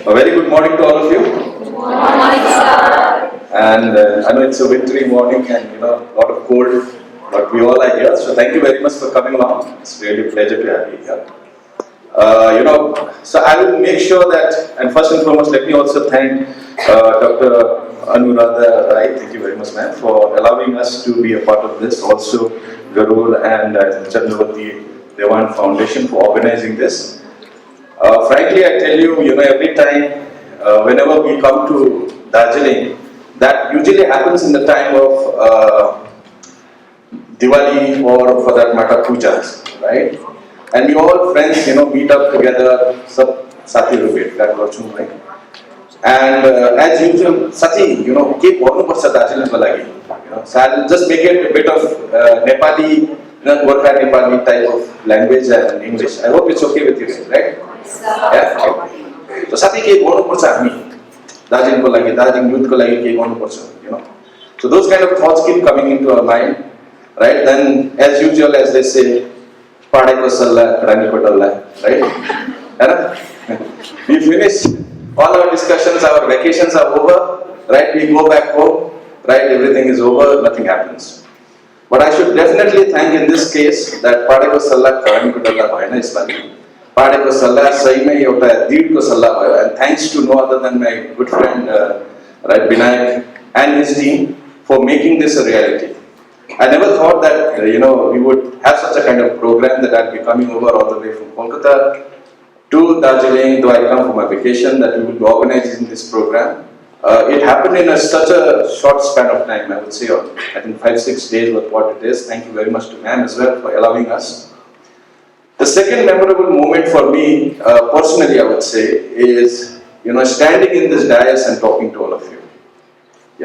A very good morning to all of you. Good morning, sir. And I know it's a wintry morning and a lot of cold, but we all are here. So thank you very much for coming along. It's really a pleasure to have you here. So I will make sure that, and first and foremost, let me also thank Dr. Arohan Rai. Thank you very much, ma'am, for allowing us to be a part of this. Also, Garul and Chandrawati Dewan Foundation for organizing this. Frankly, I tell you, every time, whenever we come to Darjeeling, that usually happens in the time of Diwali or for that matter, pujas, right? And we all friends, meet up together, sab sathi rubet, that was right? And as usual, Sathi, keep one person Darjeeling balagi. So I'll just make it a bit of Nepali, Gorkha Nepali type of language and English. I hope it's okay with you guys, right? Yeah? So Sathi keep one person me. Darjeeling balagi, Darjeeling youth balagi keep one person, So those kind of thoughts keep coming into our mind, right? Then, as usual, as they say, Padai ko salla, Rani ko dalla, right? We finish all our discussions, our vacations are over, right? We go back home, right? Everything is over, nothing happens. But I should definitely thank in this case that Padai ko salla, Rani ko dalla bhayena यसपालि. Padai ko salla, sahiमै एउटा दृढ को सल्लाह भयो, and thanks to no other than my good friend, right, Vinayak and his team for making this a reality. I never thought that, we would have such a kind of program that I'd be coming over all the way from Kolkata to Darjeeling, though I come for my vacation, that we would be organizing this program. It happened in such a short span of time, I would say, I think 5-6 days was what it is. Thank you very much to ma'am as well for allowing us. The second memorable moment for me, personally, I would say, is, standing in this dais and talking to all of you.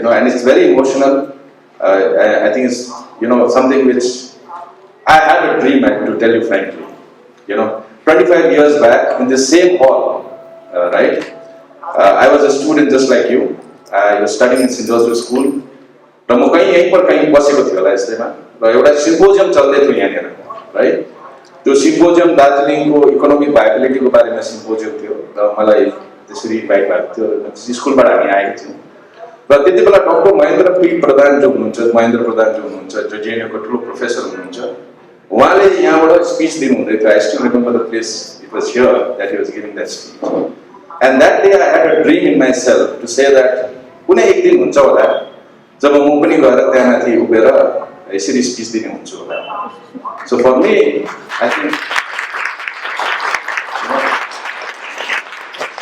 And it's very emotional. I think it's, something which I had a dream, to tell you frankly. 25 years back in the same hall, right? I was a student just like you. I was studying in St. Joseph School. र म कहीं यहीं पर कहीं बसेको थियो होला यस्तैमा र एउटा symposium चल्दै थियो यहाँनिर, राइट? त्यो सिम्पोजियम दार्जिलिङको इकोनोमिक भाइबिलिटीको बारेमा सिम्पोजियम थियो र मलाई त्यसरी इन्भाइट भएको थियो र स्कुलबाट हामी आएका थियौँ। र त्यति बेला डाक्टर महेन्द्र प्रधान जो हुनुहुन्छ, जो जेएनयूको ठुलो प्रोफेसर हुनुहुन्छ, उहाँले यहाँबाट स्पिच दिनुहुँदै थियो। I still remember the place, it was here that he was giving that speech. And that day I had a dream in myself to say that कुनै एक दिन हुन्छ होला जब म पनि गएर त्यहाँ माथि उभिएर यसरी स्पिच दिने हुन्छु होला। So for me I think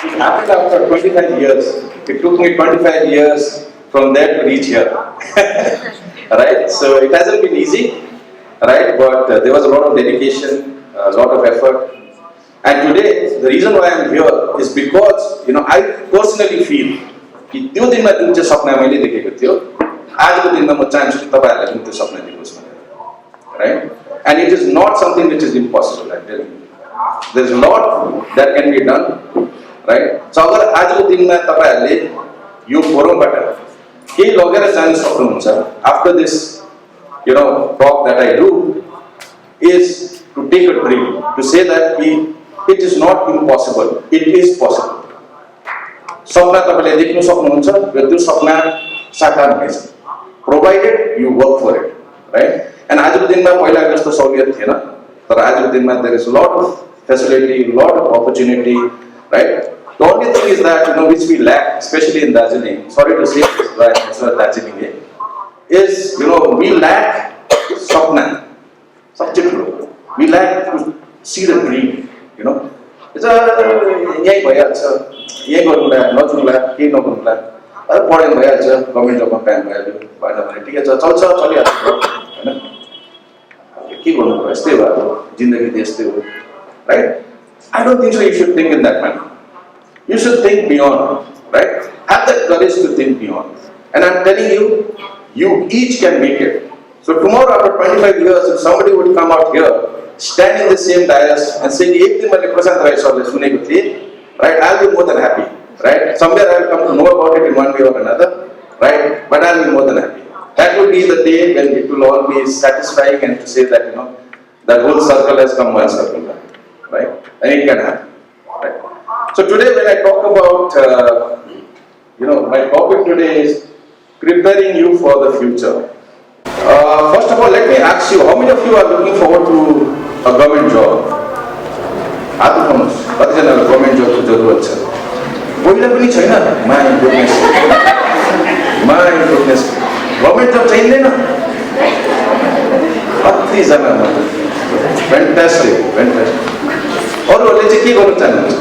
it happened after 25 years. It took me 25 years from there to reach here. Right? So it hasn't been easy, right? But there was a lot of dedication, a lot of effort. And today, the reason why I'm here is because, I personally feel कि त्यो दिनमा जुन चाहिँ सपना मैले देखेको थियो, आजको दिनमा म चाहन्छु कि तपाईहरुले पनि त्यो सपना देख्नुहोस् भनेर, right? And it is not something which is impossible, I'm telling you. There's a lot that can be done, right? So अगर आजको दिनमा तपाईहरुले यो फोरमबाट केही लगेर जान सक्नुहुन्छ, after this, talk that I do, is to take a dream, to say that it is not impossible, it is possible. सपना तपाईले देख्न सक्नुहुन्छ र त्यो सपना साकार हुनेछ, provided you work for it, right? And आजको दिनमा पहिला जस्तो सहुलियत थिएन, तर आजको दिनमा there is a lot of facility, a lot of opportunity, right? The only thing is that, which we lack, especially in Darjeeling, sorry to say this, but it's not Darjeeling, is, we lack sapna, subject. We lack to see the dream, It's a, yahi bhayalcha, yahi garunla, najunla, kehi nagurunla, पढेन भइहाल्छ, government जबमा कायम भइहाल्यो, भएन भने ठिकै छ, चल्छ, चलिहाल्छ, हैन? के गर्नु पर्यो, यस्तै भयो, जिन्दगी त यस्तै हो, right? I don't think so you should think in that manner. You should think beyond, right? Have that courage to think beyond. And I'm telling you, you each can make it. So tomorrow after 25 years, if somebody would come out here, stand in the same dais and say, एक दिन मैले प्रशान्त राई सरले सुनेको थिएँ, right? I'll be more than happy, right? Somewhere I will come to know about it in one way or another, right? But I'll be more than happy. That will be the day when it will all be satisfying and to say that, that whole circle has come one circle back, right? And it can happen, right? So today when I talk about, my topic today is preparing you for the future. First of all, let me ask you, how many of you are looking forward to a government job? हात उठाउनुहोस्, कतिजनालाई government जबको जरुरत छ? पहिला पनि छैन? My goodness, government जब चाहिँदैन? कतिजना मात्र? फ्यान्टास्टिक. अरूहरूले चाहिँ के गर्नु चाहनुहुन्छ?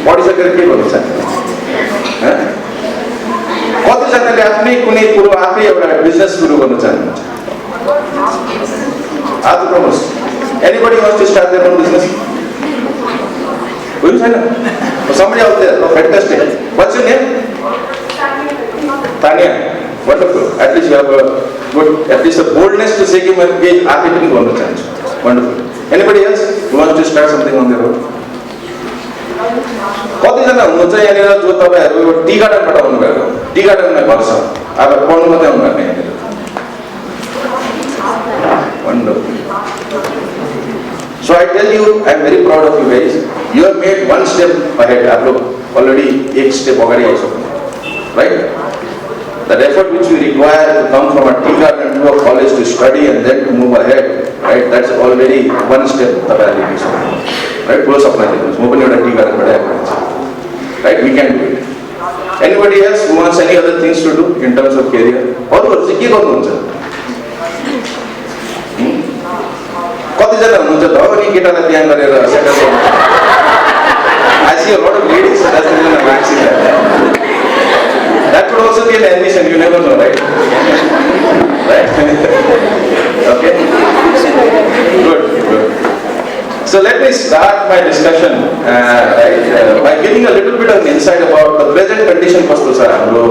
पढिसकेर के गर्नु चाहनुहुन्छ? कतिजनाले आफ्नै कुनै कुरो आफै एउटा बिजनेस सुरु गर्न चाहनुहुन्छ? हात उठाउनुहोस्. Anybody wants to start their own business? Who is it? Somebody out there. Oh, fantastic. What's your name? Tanya. Wonderful. At least you have at least a boldness to say कि मैं ये आगे भी करना चाहूँ. Wonderful. Anybody else who wants to start something on their own? कतिजना हुनुहुन्छ यहाँनिर जो तपाईहरु टी गार्डनबाट आउनु भएको? टी गार्डनमा घर छ. अब पढ्नु मात्रै आउनु भएको यहाँनिर. Wonderful. So I tell you, I am very proud of you guys. You have made one step ahead. आप लोग already एक step अगाडि आइसक्नु, right? That effort which we require to come from a tea garden to a college to study and then to move ahead, right? That's already one step तपाईहरुले लिइसक्नु, right? ठुलो सपना देख्नुस्. म पनि एउटा टी गार्डनबाट आएको मान्छे, right? We can do it. Anybody else who wants any other things to do in terms of career? अरूहरु चाहिँ के गर्नुहुन्छ? कतिजना हुनुहुन्छ धनी केटालाई बिहा गरेर सेटल गर्नु? I see a lot of ladies, so that's the reason I'm asking that. That could also be an ambition, you never know, right? Right? Okay? Good. So let me start my discussion by giving a little bit of insight about the present condition कस्तो छ हाम्रो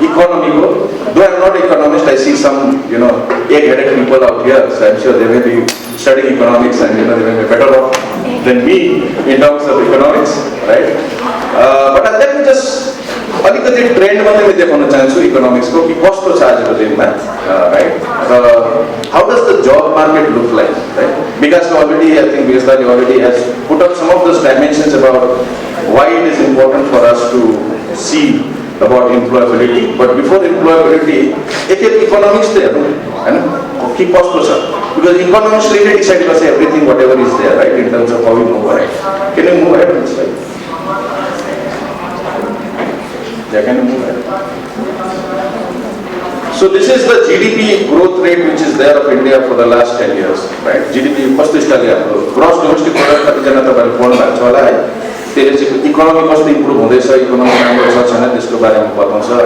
इकोनोमीको. Though I'm not an economist, I see some, egg-headed people out here, so I'm sure they may be studying economics and they may be better off than me in terms of economics, right? But let me just अलिकति trained मात्रै म देखाउन चाहन्छु इकोनोमिक्सको कि कस्तो छ आजको दिनमा, right? How does the job market look like, right? Because already, I think Vikas already has put up some of those dimensions about why it is important for us to see about employability. But before employability, economics there, and keep cost per because economics really decide everything, whatever is there, right, in terms of how we move ahead. Can you move ahead on this slide? Yeah, can you move ahead? So this is the GDP growth rate which is there of India for the last 10 years, right? GDP first is gross domestic product कतिजना तपाईहरु पढ्नु भएको छ होला है. त्यसले चाहिँ economy कस्तो इम्प्रुभ हुँदैछ, इकोनोमी राम्रो छ छैन त्यसको बारेमा बताउँछ है.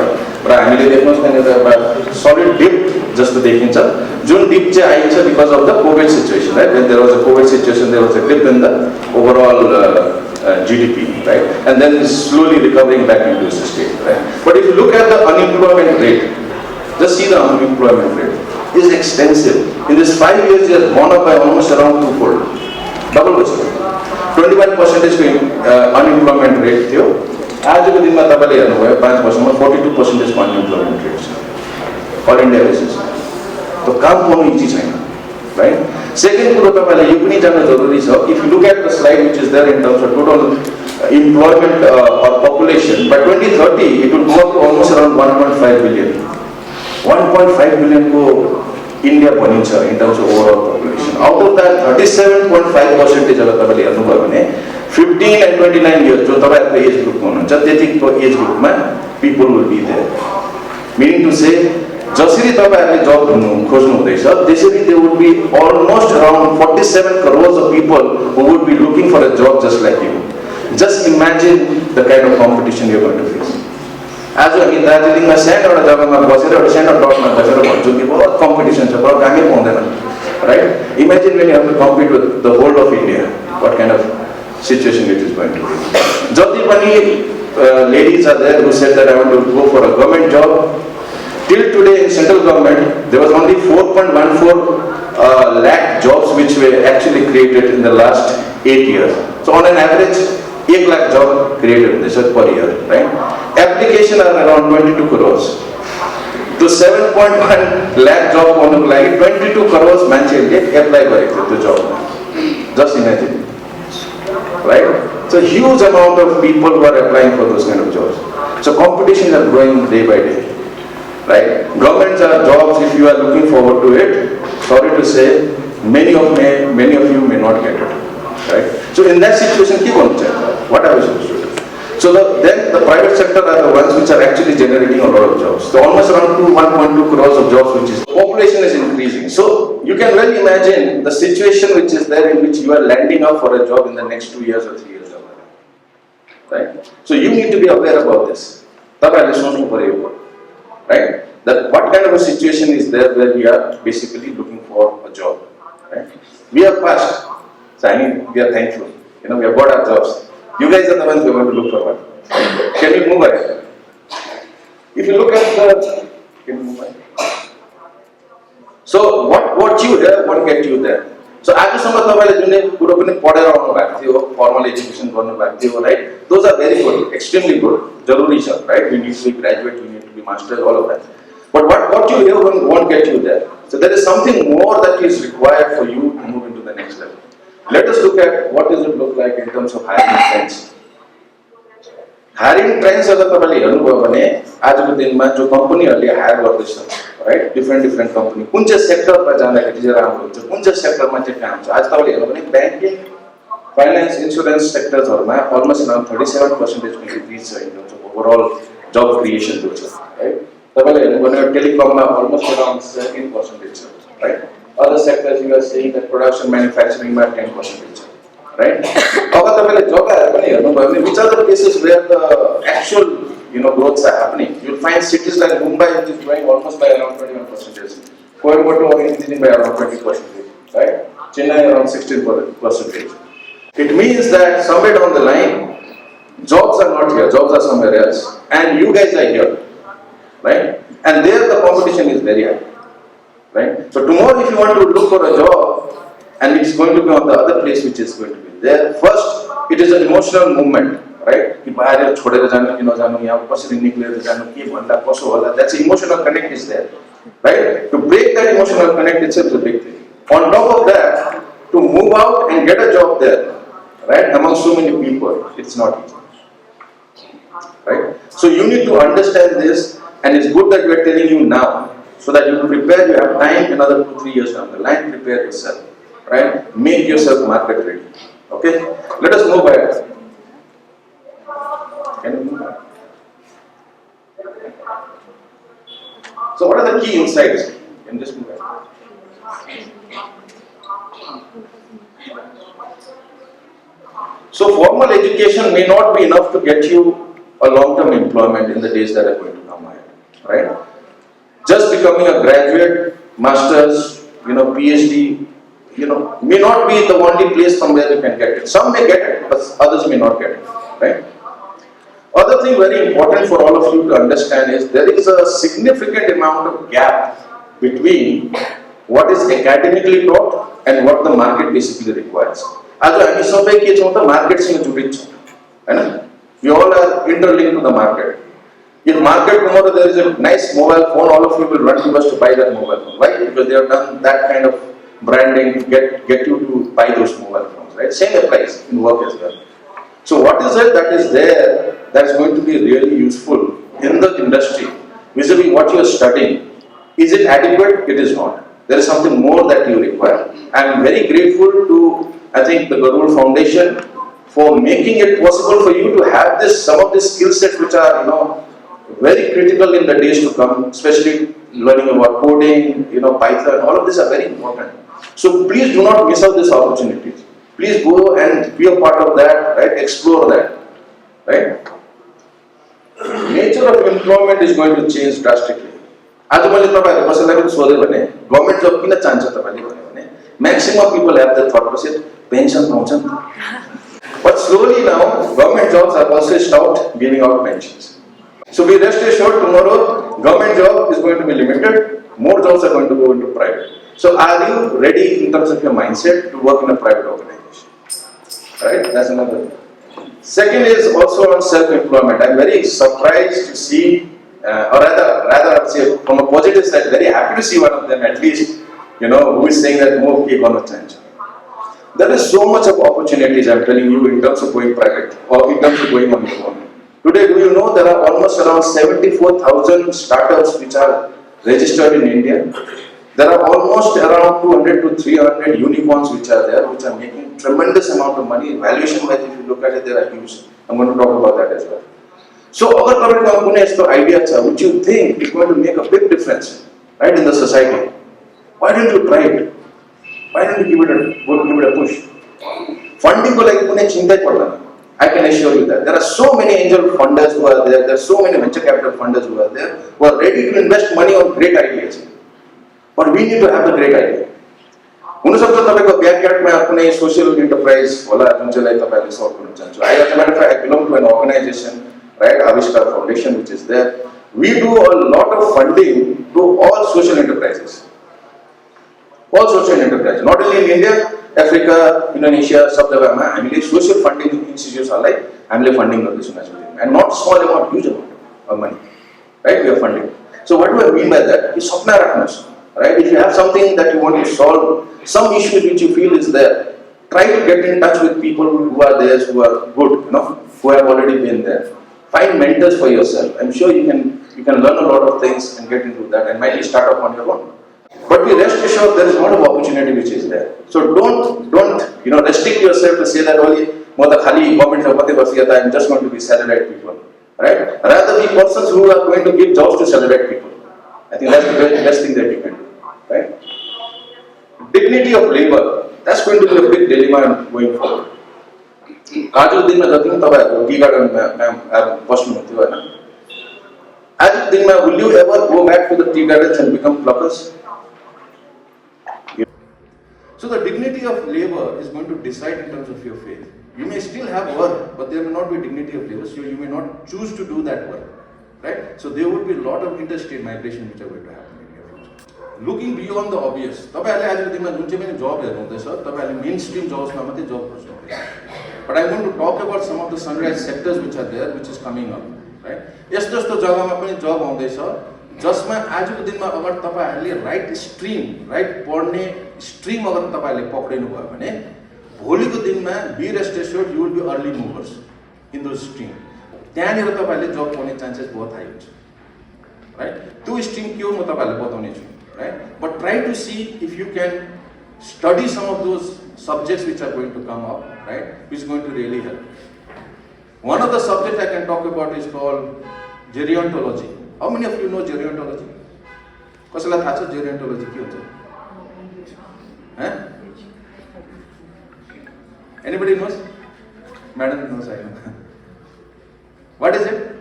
र हामीले देख्नुहोस् त्यहाँनिर एउटा सलिड डिप जस्तो देखिन्छ जुन डिप चाहिँ आइन्छ because of the COVID situation, right? When there was a COVID situation, there was a dip in the overall GDP, right? And then slowly recovering back into its state, right? But if you look at the unemployment rate, just see the unemployment rate is extensive. In this 5 years, it has gone up by almost around twofold, double percent. 21% unemployment rate थियो. आजको दिनमा तपाईले हेर्नुभयो 5% 42% unemployment rate छ all India basis. तो काम पाउनु easy छैन, right? Second कुरो तपाईलाई यो पनि जान्न जरुरी छ. If you look at the slide which is there in terms of total employment or population, by 2030 it will go up to almost around 1.5 billion. 1.5 billion को India भनिन्छ in terms of overall population. Out of that 37.5% अगर तपाईले हेर्नुभयो भने 15 and 29 years जो तपाईहरुको as ग्रुपमा हुनुहुन्छ त्यतिको एज ग्रुपमा people will be there. Meaning to say जसरी तपाईहरुले जब खोज्नु हुँदैछ त्यसरी there would be almost around 47 crores of people who would be looking for a job just like you. Just imagine the kind of competition you're going to face. आज हामी दार्जिलिङमा सानो एउटा जग्गामा बसेर एउटा सानो डटमा बसेर भन्छौँ कि बहुत कम्पिटिसन छ तर कामै पाउँदैन, right? Imagine when you have to compete with the whole of India, what kind of situation it is going to be. जति पनि ladies are there who said that I want to go for a government job. Till today in central government, there was only 4.14 lakh jobs which were actually created in the last 8 years. So on an average, 1 lakh job created in this per year, right? Application are around 22 crores. To 7.1 lakh job on like 22 crores manchel get apply for the job. Just imagine, right? So huge amount of people who are applying for those kind of jobs. So competitions are growing day by day, right? Government jobs, if you are looking forward to it, sorry to say, many of you may not get it, right? So in that situation, keep on checking. What are we supposed to do? So then the private sector are the ones which are actually generating a lot of jobs. So almost around 1.2 crores of jobs, which is, the population is increasing. So you can well imagine the situation which is there in which you are landing up for a job in the next 2 years or 3 years. Right? So you need to be aware about this. Right? That what kind of a situation is there where we are basically looking for a job. Right? We are passed. So I mean, we are thankful. We have got our jobs. You guys are the ones who are going to look for one. Can we move ahead? If you look at can we move ahead? So what you hear won't get you there. So आजसम्म तपाईले जुनै कुरो पनि पढेर आउनु भएको थियो, formal education गर्नु भएको थियो, right? Those are very good, extremely good. जरुरी छ, right? We need to be graduate, we need to be master, all of that. But what you hear won't get you there. So there is something more that is required for you to move into the next level. Let us look at what does it look like in terms of hiring trends. Hiring trends अगर तपाईले हेर्नुभयो भने आजको दिनमा जो कम्पनीहरुले higher गर्दैछ, right? Different company. कुन चाहिँ सेक्टरमा जाँदाखेरि चाहिँ राम्रो हुन्छ, कुन चाहिँ सेक्टरमा चाहिँ काम छ. आज तपाईले हेर्नु भने बैंकिङ, फाइनान्स, इन्स्योरेन्स सेक्टर्सहरुमा almost around 37% को increase छ in terms of overall job creation जो छ, right? तपाईले हेर्नु भने टेलिकममा almost around 17% छ, right? Other sectors you are saying that production manufacturing मा 10% छ, right? अब तपाईले जग्गाहरु पनि हेर्नु भयो भने which are the places where the actual growths are happening. You'll find cities like Mumbai which is growing almost by around 21%. Coimbatore increasing by around 20%, right? Chennai around 16%. It means that somewhere down the line, jobs are not here, jobs are somewhere else, and you guys are here, right? And there the competition is very high, right? So tomorrow if you want to look for a job, and it's going to be on the other place which is going to be there, first it is an emotional movement. Right? That's emotional connect is there. Right? To break that emotional connect itself is a big thing. On top of that, to move out and get a job there, right, among so many people, it's not easy. Right? So you need to understand this, and it's good that we are telling you now, so that you prepare, you have time, another 2-3 years down the line, prepare yourself. Right? Make yourself market ready. Okay? Let us move ahead. So what are the key insights in this movement? So formal education may not be enough to get you a long-term employment in the days that are going to come ahead, right? Just becoming a graduate, master's, PhD, may not be the only place from where you can get it. Some may get it, but others may not get it, right? Other thing very important for all of you to understand is there is a significant amount of gap between what is academically taught and what the market basically requires. As we the market we all are interlinked to the market. In market tomorrow there is a nice mobile phone, all of you will run to us to buy that mobile phone. Why? Because they have done that kind of branding to get you to buy those mobile phones, right? Same applies in work as well. So what is it that is there that's going to be really useful in the industry vis-a-vis what you are studying? Is it adequate? It is not. There is something more that you require. I am very grateful to, I think, the Garul Foundation for making it possible for you to have some of these skill sets which are, very critical in the days to come, especially learning about coding, Python, all of these are very important. So please do not miss out these opportunities. Please go and be a part of that, right? Explore that, right? Nature of employment is going to change drastically. As I government job kina chance maximum people have the thought process pension. But slowly now, government jobs are also stopped giving out pensions. So be rest assured, tomorrow government job is going to be limited. More jobs are going to go into private. So are you ready in terms of your mindset to work in a private organization? Right? That's another thing. Second is also on self-employment. I'm very surprised to see, or rather I'd say from a positive side, very happy to see one of them at least, who is saying that more people are change. There is so much of opportunities, I'm telling you, in terms of going private or in terms of going on your own. Today, do you know there are almost around 74,000 startups which are registered in India? There are almost around 200 to 300 unicorns which are there, which are making tremendous amount of money. Valuation-wise, if you look at it, they are huge. I'm going to talk about that as well. So, agar तपाईको यस्तो idea छ, which you think is going to make a big difference, right, in the society, why don't you try it? Why don't you give it a push? Funding को लागि कुनै चिन्तै पर्दैन. I can assure you that there are so many angel funders who are there. There are so many venture capital funders who are there who are ready to invest money on great ideas. But we need to have the great idea. हुन सक्छ तपाईको ब्याकयार्डमा कुनै social enterprise होला जुन चाहिँलाई तपाईले solve गर्न चाहन्छ. I belong to an organization, right, Avishkar Foundation, which is there. We do a lot of funding to all social enterprises. All social enterprises, not only in India, Africa, Indonesia, सब जग्गामा हामीले social funding institutes like हामीले funding गर्दैछौँ, and not small amount, huge amount of money, right? We are funding. So what do I mean by that? कि सपना राख्नुहोस्, right? If you have something that you want to solve, some issue which you feel is there, try to get in touch with people who are there, who are good, who have already been there. Find mentors for yourself. I'm sure you can learn a lot of things and get into that, and might start up on your own. But be rest assured there is a lot of opportunity which is there. So don't restrict yourself to say that only government I'm just going to be salaried people, right? Rather be persons who are going to give jobs to salaried people. I think that's the very best thing that you can do, right? Dignity of labor, that's going to be a big dilemma going forward. आजको दिनमा जति पनि तपाईहरु T गार्डनमा बस्नु हुन्थ्यो हैन, आजको दिनमा will you ever go back to the tea gardens and become pluckers? So the dignity of labor is going to decide in terms of your faith. You may still have work, but there may not be dignity of labor, so you may not choose to do that work, right? So there would be a lot of interstate migration which are going to happen in your future. Looking beyond the obvious, तपाईहरुले आजको दिनमा जुन चाहिँ पनि जब हेर्नु हुँदैछ, तपाईहरुले mainstream जब्समा मात्रै जब खोज्नुहुन्छ. But I'm going to talk about some of the sunrise sectors which are there, which is coming up, right? यस्तो यस्तो जग्गामा पनि जब आउँदैछ, जसमा आजको दिनमा अगर तपाईहरुले राइट स्ट्रीम, राइट पढ्ने स्ट्रीम अगर तपाईहरुले पक्रिनु भयो भने भोलिको दिनमा be rest assured you will be early movers in those stream. त्यहाँनिर तपाईहरुले जब पाउने चान्सेस बहुत हाई हुन्छ, राइट? त्यो स्ट्रीम के हो म तपाईहरुलाई बताउने छु, right? But try to see if you can study some of those subjects which are going to come up, right? Which is going to really help. One of the subjects I can talk about is called gerontology. How many of you know gerontology? कसैलाई थाहा छ gerontology के हुन्छ? Huh? Anybody knows? Madam knows, I know. What is it?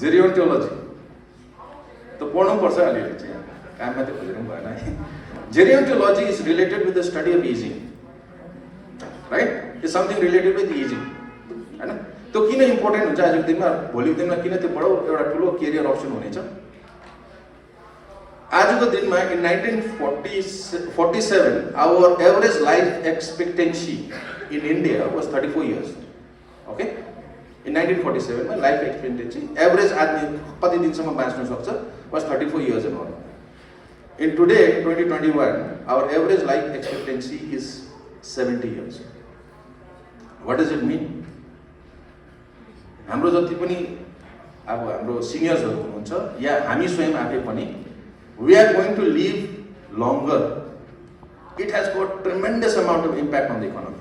Gerontology. तो पढ्नु पर्छ अलिअलि चाहिँ. काम मात्रै खोजेर पनि भएन है. Gerontology is related with the study of aging, right? It's something related with aging, हैन? त्यो किन इम्पोर्टेन्ट हुन्छ आजको दिनमा, भोलिको दिनमा किन त्यो बडो एउटा ठुलो करियर अप्सन हुनेछ? आजको दिनमा in 1947 our average life expectancy in India was 34 years. Okay? In 1947 मा life expectancy average आदमी कति दिनसम्म बाँच्न सक्छ was 34 years and all. In today, 2021, our average life expectancy is 70 years. What does it mean? हाम्रो जति पनि अब हाम्रो सिनियर्सहरु हुनुहुन्छ या हामी स्वयं आफै पनि we are going to live longer. It has got tremendous amount of impact on the economy.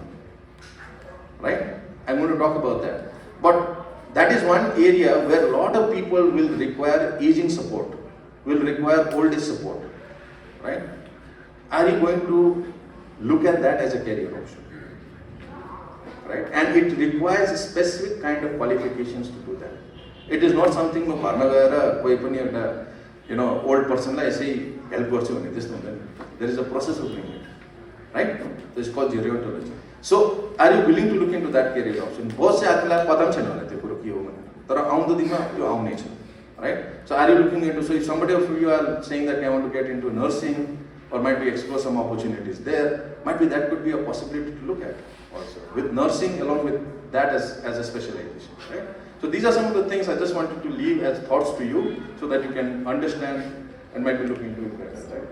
Right? I'm going to talk about that. But that is one area where a lot of people will require aging support, will require old age support. Right? Are you going to look at that as a career option? Right? And it requires a specific kind of qualifications to do that. It is not something no old person like say help there is a process of doing it. Right? This is called gerontology. So are you willing to look into that career option? Right? So are you looking into, so if somebody of you are saying that I want to get into nursing or might be explore some opportunities there, might be that could be a possibility to look at also. With nursing along with that as a specialization. Right? So these are some of the things I just wanted to leave as thoughts to you so that you can understand and might be looking into it better. Right?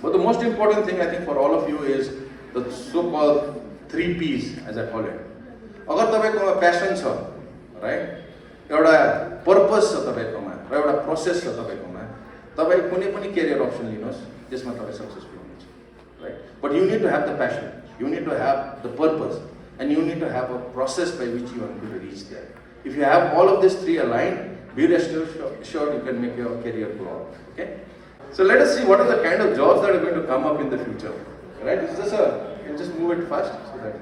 But the most important thing I think for all of you is the so-called 3 Ps as I call it. अगर तपाईकोमा प्यासन छ, right, एउटा purpose छ तपाईकोमा र एउटा process छ तपाईकोमा, तपाई कुनै पनि career option लिनुहोस्, त्यसमा तपाई सक्सेसफुल हुनुहुन्छ, right? But you need to have the passion, you need to have the purpose, and you need to have a process by which you are going to reach there. If you have all of these 3 aligned, be rest assured you can make your career grow. Okay? So let us see what are the kind of jobs that are going to come up in the future. Right? Is this you just move it fast so that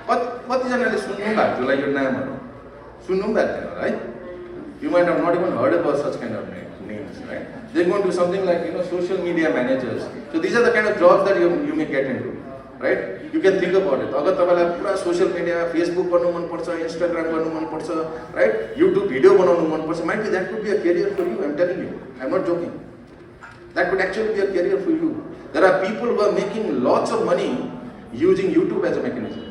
कतिजनाले सुन्नु भएको थियो यो नामहरू सुन्नु भएको थिएन, right? You might have not even heard about such kind of names, right? They're going to do something like social media managers. So these are the kind of jobs that you may get into, right? You can think about it. अगर तपाईलाई पुरा social मिडियामा Facebook गर्नु मन पर्छ, Instagram गर्नु मन पर्छ, right? YouTube भिडियो बनाउनु मन पर्छ, might be that could be a career for you. I'm telling you. I'm not joking. That could actually be a career for you. There are people who are making lots of money using YouTube as a mechanism.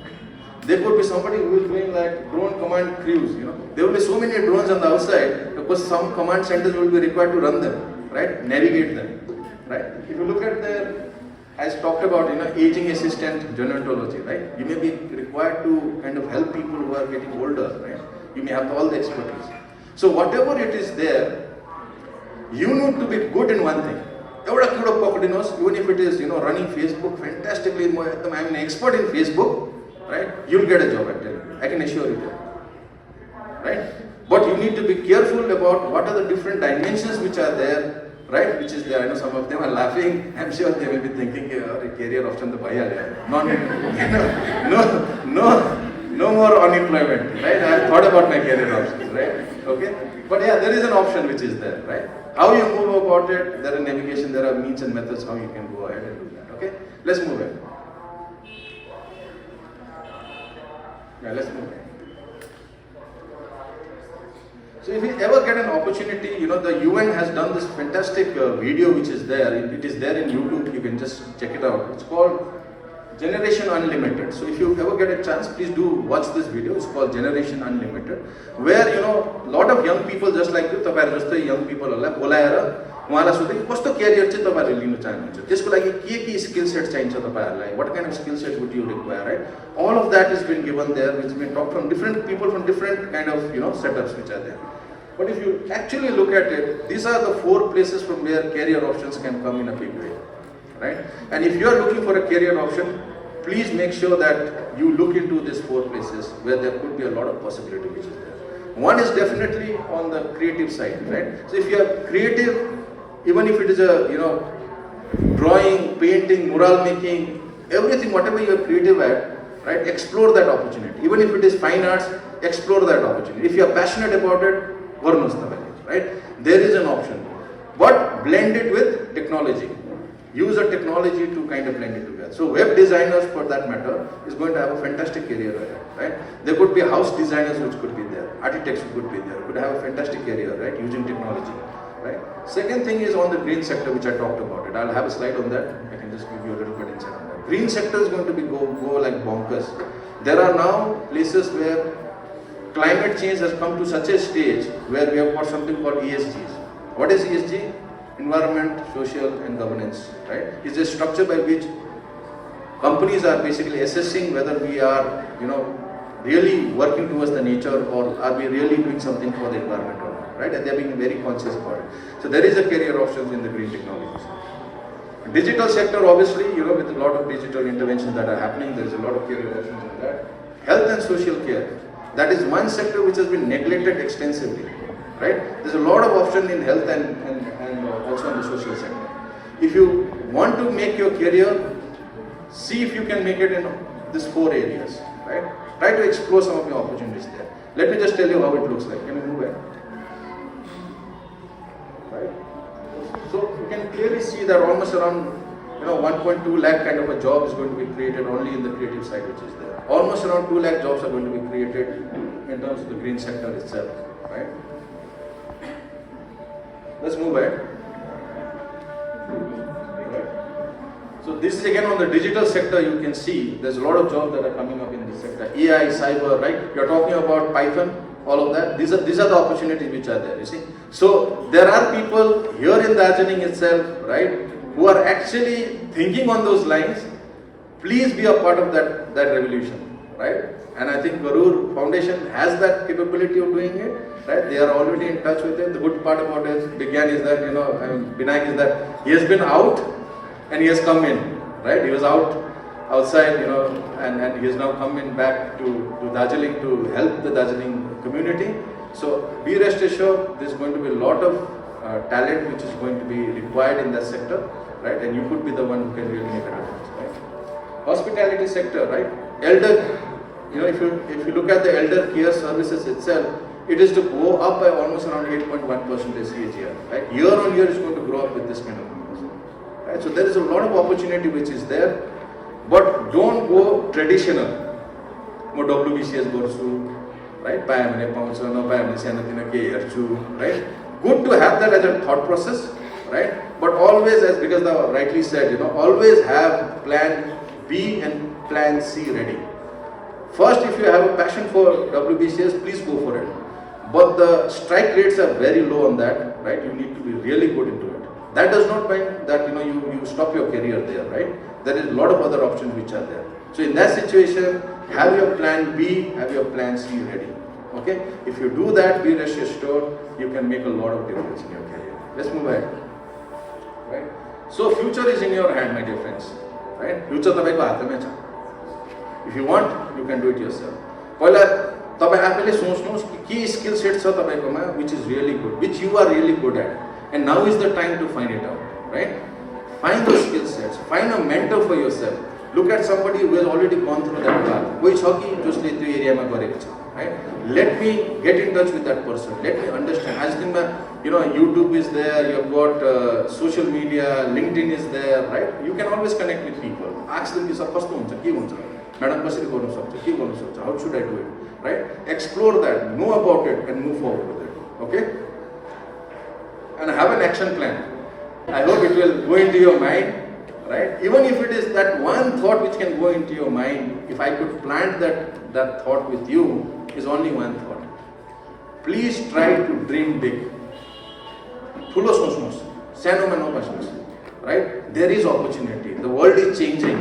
There could be somebody who is doing like drone command crews, There will be so many drones on the outside because some command centers will be required to run them, right? Navigate them, right? If you look at their, as talked about, aging assistant gerontology, right? You may be required to kind of help people who are getting older, right? You may have all the expertise. So whatever it is there, you need to be good in one thing. Even if it is, running Facebook fantastically, I'm an expert in Facebook, right? You'll get a job, I'm telling you. I can assure you that, right? But you need to be careful about what are the different dimensions which are there, right? Which is there. I know some of them are laughing. I'm sure they will be thinking, career option to buy no more unemployment, right? I have thought about my career options, right? Okay? But yeah, there is an option which is there, right? How you move about it, there are navigation, there are means and methods how you can go ahead and do that, okay? Let's move ahead. Yeah, let's move ahead. So if you ever get an opportunity, the UN has done this fantastic video which is there. It is there in YouTube, you can just check it out. It's called Generation Unlimited. So if you ever get a chance, please do watch this video. It's called Generation Unlimited, where a lot of young people just like you, तपाईहरु जस्तै young people हरुलाई बोलाएर उहाँलाई सोध्दै कस्तो career चाहिँ तपाईहरुले लिन चाहनुहुन्छ, त्यसको लागि के स्किल सेट चाहिन्छ तपाईहरुलाई, what kind of skill set would you require, right? All of that has been given there, which has been talked from different people from different kind of setups which are there. But if you actually look at it, these are the 4 places from where career options can come in a big way, right? And if you are looking for a career option, please make sure that you look into these 4 places where there could be a lot of possibility which is there. One is definitely on the creative side, right? So if you are creative, even if it is a drawing, painting, mural making, everything, whatever you are creative at, right? Explore that opportunity. Even if it is fine arts, explore that opportunity. If you are passionate about it, right? There is an option, but blend it with technology. Use a technology to kind of blend it together. So web designers, for that matter, is going to have a fantastic career ahead, right? There could be house designers which could be there, architects who could be there, could have a fantastic career, right? Using technology, right? Second thing is on the green sector, which I talked about it. I'll have a slide on that. I can just give you a little bit insight on that. Green sector is going to be go like bonkers. There are now places where climate change has come to such a stage where we have got something called ESGs. What is ESG? Environment, social and governance, right? It's a structure by which companies are basically assessing whether we are, really working towards the nature or are we really doing something for the environment or not, right? And they're being very conscious about it. So there is a career options in the green technologies. Digital sector, obviously, with a lot of digital interventions that are happening, there is a lot of career options in that. Health and social care. That is one sector which has been neglected extensively, right? There's a lot of option in health and also in the social sector. If you want to make your career, see if you can make it in these 4 areas, right? Try to explore some of your opportunities there. Let me just tell you how it looks like. Can you move ahead? Right? So you can clearly see that almost around 1.2 lakh kind of a job is going to be created only in the creative side which is there. Almost around 2 lakh jobs are going to be created in terms of the green sector itself, right? Let's move ahead. So this is again on the digital sector. You can see there's a lot of jobs that are coming up in this sector. AI, cyber, right? You're talking about Python, all of that. These are the opportunities which are there, you see. So there are people here in Darjeeling itself, right, who are actually thinking on those lines. Please be a part of that revolution, right? And I think Garul Foundation has that capability of doing it, right? They are already in touch with it. The good part about it, Bigyan, is that, Binayak, is that he has been out and he has come in, right? He was outside, and he has now come in back to Darjeeling to help the Darjeeling community. So be rest assured, there's going to be a lot of talent which is going to be required in that sector, right? And you could be the one who can really make a difference, right? Hospitality sector, right? Elder, if you look at the elder care services itself, it is to go up by almost around 8.1% CAGR, right? Year on year, it's going to grow up with this kind of numbers, right? So there is a lot of opportunity which is there, but don't go traditional. More WBCS gorchu, right? Right? Good to have that as a thought process, right? But always, as because thou rightly said, always have plan B and plan C ready. First, if you have a passion for WBCS, please go for it. But the strike rates are very low on that, right? You need to be really good into it. That does not mean that you stop your career there, right? There is a lot of other options which are there. So in that situation, have your plan B, have your plan C ready. Okay? If you do that, be rest assured, you can make a lot of difference in your career. Let's move ahead. Right? So future is in your hand, my dear friends. Right? Future तपाईको हातमै छ. If you want, you can do it yourself. पहिला तपाईं आफैले सोच्नुहोस् कि के skill set छ तपाईकोमा which is really good, which you are really good at, and now is the time to find it out, right? Find those skill sets, find a mentor for yourself. Look at somebody who has already gone through that path. कोही छ कि जसले त्यो एरियामा गरेको छ, right? Let me get in touch with that person. Let me understand. आज दिनमा YouTube is there, you've got social media, LinkedIn is there, right? You can always connect with people. Ask them कि sir कस्तो हुन्छ, के हुन्छ, madam कसरी गर्नु सक्छ, के गर्नु सक्छ, how should I do it, right? Explore that, know about it, and move forward with it. Okay? And have an action plan. I hope it will go into your mind, right? Even if it is that one thought which can go into your mind, if I could plant that thought with you, is only one thought. Please try to dream big. ठुलो सोच्नुहोस्, सानोमा नबस्नुहोस्, right? There is opportunity. The world is changing,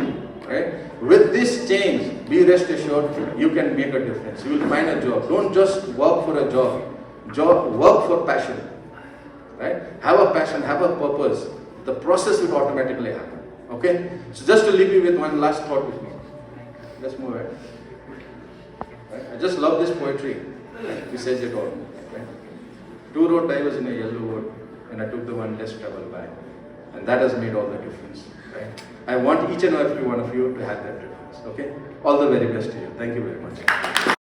right? With this change, be rest assured, you can make a difference. You will find a job. Don't just work for a job. Work for passion, right? Have a passion, have a purpose. The process will automatically happen. Okay? So just to leave you with one last thought with me. Let's move ahead. Right? I just love this poetry. He says it all. Right? Two road I was in a yellow road, and I took the one less traveled by, and that has made all the difference. Right? I want each and every one of you to have that difference. Okay? All the very best to you. Thank you very much.